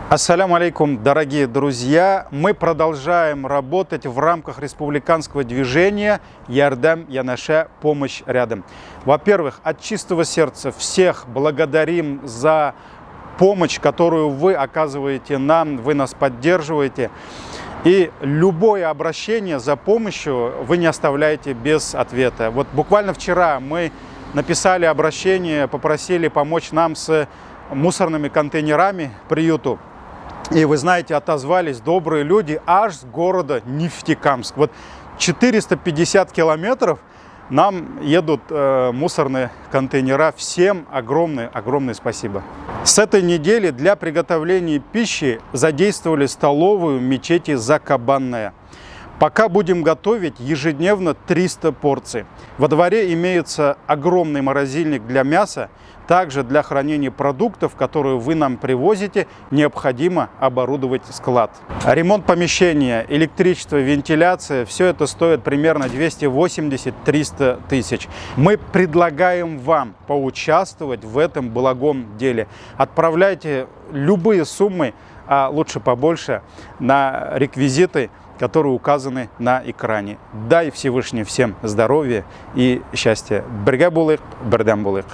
Ассаляму алейкум, дорогие друзья! Мы продолжаем работать в рамках республиканского движения «Ярдам Янаше. Помощь рядом». Во-первых, от чистого сердца всех благодарим за помощь, которую вы оказываете нам, вы нас поддерживаете. И любое обращение за помощью вы не оставляете без ответа. Вот буквально вчера мы написали обращение, попросили помочь нам с мусорными контейнерами приюту. И вы знаете, отозвались добрые люди аж с города Нефтекамск. Вот 450 километров нам едут мусорные контейнера. Всем огромное спасибо. С этой недели для приготовления пищи задействовали столовую мечети Закабанная. Пока будем готовить ежедневно 300 порций. Во дворе имеется огромный морозильник для мяса. Также для хранения продуктов, которые вы нам привозите, необходимо оборудовать склад. Ремонт помещения, электричество, вентиляция – все это стоит примерно 280-300 тысяч. Мы предлагаем вам поучаствовать в этом благом деле. Отправляйте любые суммы, а лучше побольше, на реквизиты, которые указаны на экране. Дай Всевышний всем здоровья и счастья. Бирге булык, бердем булык.